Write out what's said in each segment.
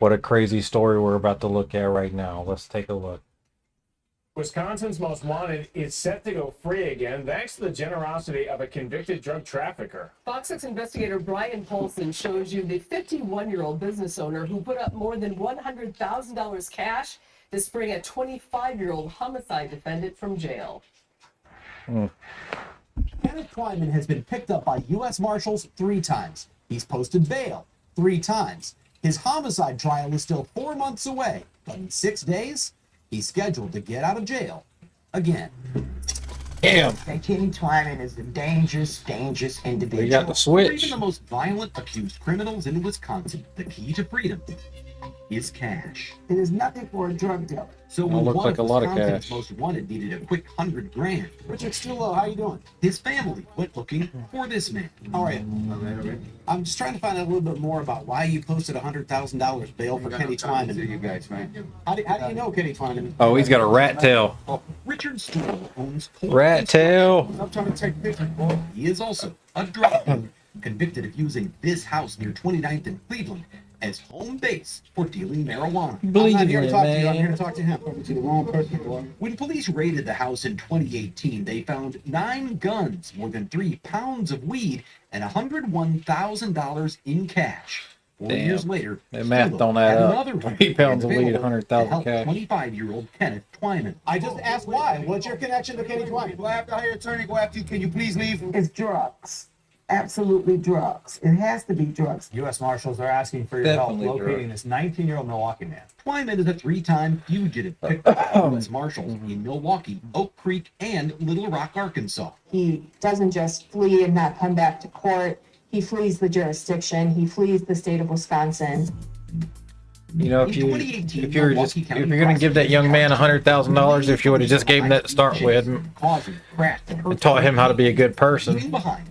What a crazy story we're about to look at right now. Let's take a look. Wisconsin's most wanted is set to go free again thanks to the generosity of a convicted drug trafficker. Fox 6 investigator Brian Polson shows you the 51-year-old business owner who put up more than $100,000 cash to spring a 25-year-old homicide defendant from jail. Kenneth Twyman has been picked up by U.S. Marshals 3 times. He's posted bail 3 times. His homicide trial is still 4 months away, but in 6 days, he's scheduled to get out of jail again. Damn. Kenneth Twyman is a dangerous individual. We got the For even switch. the most violent accused criminals in Wisconsin, the key to freedom is cash. It is nothing for a drug dealer. So That when looks one like of a lot of Wisconsin's cash. most wanted needed a quick $100,000, Richard Stulo, how you doing? his family went looking for this man. How are you? I'm just trying to find out a little bit more about why you posted $100,000 bail for Kenny Twyman. You guys, man. How do you know Kenny Twyman? Oh, he's got a rat tail. Richard Stulo owns Rat tail. I'm trying to take pictures, boy. He is also a drug dealer, convicted of using this house near 29th and Cleveland as home base for dealing marijuana. I'm not here to talk to you. I'm here man. to talk to him. Talking to the wrong person, boy. When police raided the house in 2018, they found 9 guns, more than 3 pounds of weed, and $101,000 in cash. 4 Damn. years later, That math Stulo don't add had up. another 3 pounds of weed, available 100,000 to help cash. 25-year-old Kenneth Twyman. I just asked why. What's your connection to Kenny Twyman? Go after your attorney. Go after you. Can you please leave? It's drugs. Absolutely drugs. It has to be drugs. U.S. Marshals are asking for your Definitely help locating this 19-year-old Milwaukee man. Twyman is a 3-time fugitive picked up by U.S. Marshals in Milwaukee, Oak Creek, and Little Rock, Arkansas. He doesn't just flee and not come back to court. He flees the jurisdiction. He flees the state of Wisconsin. You know, In if you're 2018, gonna give that young man $100,000, if you would have just gave him that to start with and taught him how to be a good person,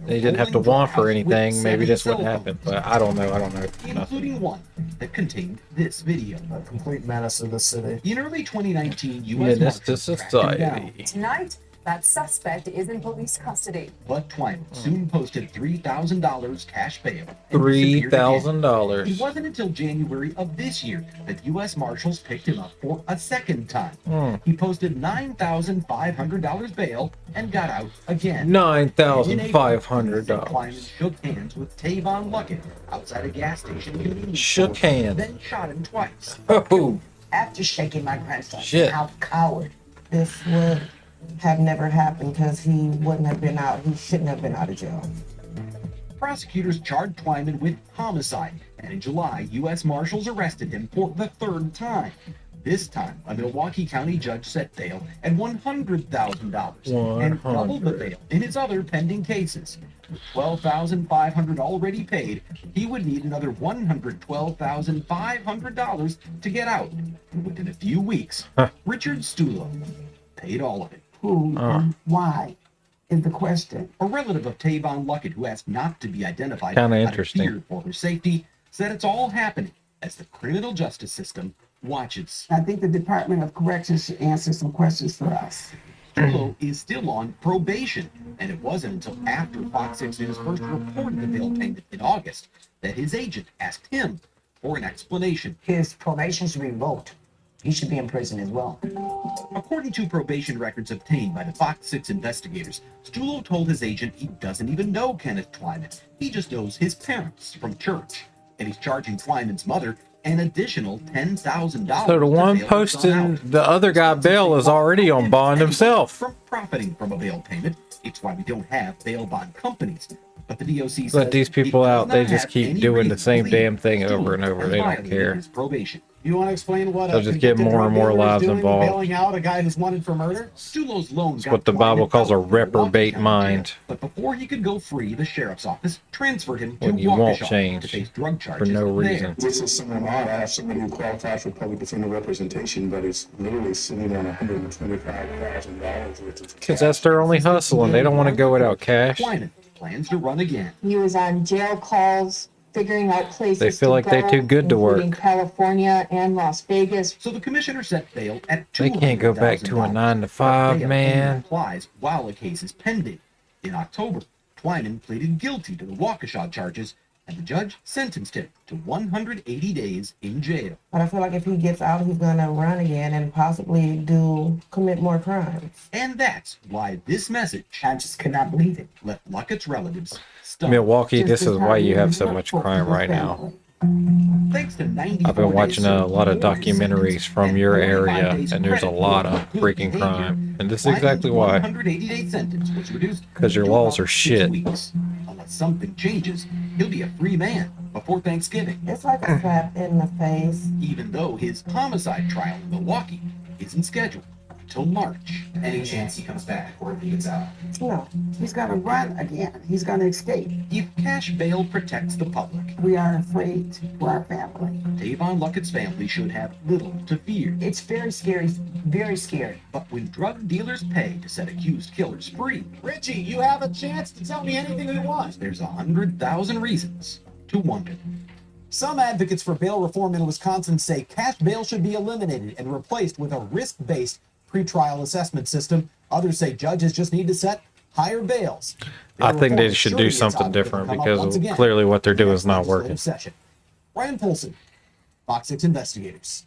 they didn't have to want for anything, maybe this wouldn't happen. But I don't know. Nothing. Including one that contained this video. A complete menace to the city. In early 2019, U.S. Menace to Marshals tracked him down, society. Tonight, that suspect is in police custody. but Twyman soon posted $3,000 cash bail. and disappeared again. It $3,000. wasn't until January of this year that U.S. Marshals picked him up for a second time. He posted $9,500 bail and got out again. $9,500. Twyman shook hands with Tavon Luckett outside a gas station convenience Shook store, hands. then shot him twice. Oh, After shaking my grandson, Shit. how coward. This would have never happened because he wouldn't have been out. He shouldn't have been out of jail. Prosecutors charged Twyman with homicide, and in July, U.S. Marshals arrested him for the 3rd time. This time, a Milwaukee County judge set bail at $100,000 and doubled the bail in his other pending cases. With $12,500 already paid, he would need another $112,500 to get out. And within a few weeks, Richard Stulo paid all of it. Who and why is the question. A relative of Tavon Luckett, who asked not to be identified Kinda out of interesting. fear for her safety, said it's all happening as the criminal justice system watches. I think the Department of Corrections should answer some questions for us. Stulo is still on probation, and it wasn't until after Fox 6 News first reported the bail payment in August that his agent asked him for an explanation. His probation should be revoked. He should be in prison as well. According to probation records obtained by the Fox 6 investigators, Stulo told his agent he doesn't even know Kenneth Twyman. He just knows his parents from church. And he's charging Twyman's mother an additional $10,000. so the one to bail his son posting out. the other guy bail is already on bond himself. From profiting from a bail payment, it's why we don't have bail bond companies. But the DOC says Let these people it does out. They not just have keep any doing the reason to same believe damn thing Stulo over and over. has They don't violated care. his probation. You want to explain what They'll just get more and more lives involved. Bailing out a guy who's wanted for murder? Stulo's loan got what the Bible Twyman calls a out of Milwaukee reprobate County mind. Jail. But before he could go free, the sheriff's office transferred him to When you won't Waukesha change to face drug for charges no there. reason. This is someone odd. I have somebody who qualifies for public defender representation, but is literally sitting on $125,000 worth of Because that's their only hustle, and they don't want to go without cash. Twyman plans to run again. He was on jail calls, figuring out places They feel like they're too good to work. including California and Las Vegas. So the commissioner set bail at They can't go back to a $200,000. 9 to 5, Bail man. only applies while a case is pending. In October, Twyman pleaded guilty to the Waukesha charges and the judge sentenced him to 180 days in jail. But I feel like if he gets out, he's gonna run again and possibly commit more crimes. And that's why this message I just could not believe it. left Luckett's relatives stunned. Milwaukee, this is why you have so much crime right now. Thanks to 94 I've been watching a lot of days served, documentaries from and your 45 area, days and there's a credit lot for of good freaking behavior. crime. And this is Twyman's exactly why. 180-day sentence was reduced 'Cause your to laws about are 6 shit. weeks. Unless something changes, he'll be a free man before Thanksgiving, It's like a slap in the face. even though his homicide trial in Milwaukee isn't scheduled until March. Any chance he comes back to court and he gets out? No. He's gonna run again. He's gonna escape. If cash bail protects the public, We are afraid for our family. Davon Luckett's family should have little to fear. It's very scary, very scary. But when drug dealers pay to set accused killers free, Richie, you have a chance to tell me anything you want. there's 100,000 reasons to wonder. Some advocates for bail reform in Wisconsin say cash bail should be eliminated and replaced with a risk-based pretrial assessment system. Others say judges just need to set higher bails. Bail I think they reform should sure do gets something out there different come up because once again clearly what they're in the doing next is not legislative working. session. Brian Polson, Fox 6 Investigators.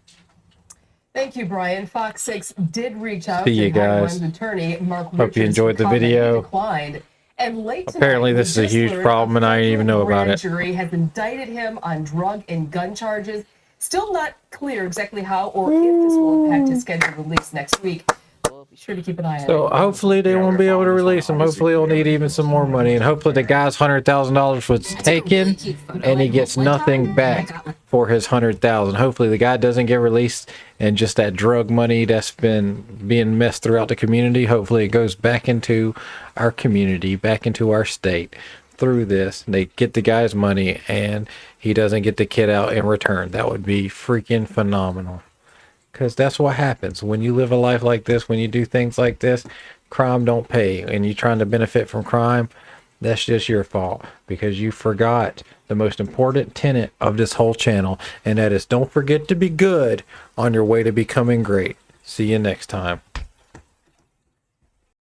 Thank you, Brian. Fox 6 did reach out See you to Hagman's guys. attorney, Mark Hope you Richards, enjoyed the comment he video. declined. And late Apparently tonight, we this is a just huge learned problem and I didn't even know federal about grand it. Jury has indicted him on drug and gun charges. Still not clear exactly how or if this will impact his scheduled release next week. We'll be sure to keep an eye on So it. hopefully they won't be able to release him. Hopefully he'll need even some more money. And hopefully the guy's $100,000 was taken and he gets nothing back for his $100,000. Hopefully the guy doesn't get released and just that drug money that's been being missed throughout the community. Hopefully it goes back into our community, back into our state through this. They get the guy's money and he doesn't get the kid out in return. That would be freaking phenomenal. Because that's what happens when you live a life like this, when you do things like this, crime don't pay. And you're trying to benefit from crime, that's just your fault. Because you forgot the most important tenet of this whole channel. And that is don't forget to be good on your way to becoming great. See you next time.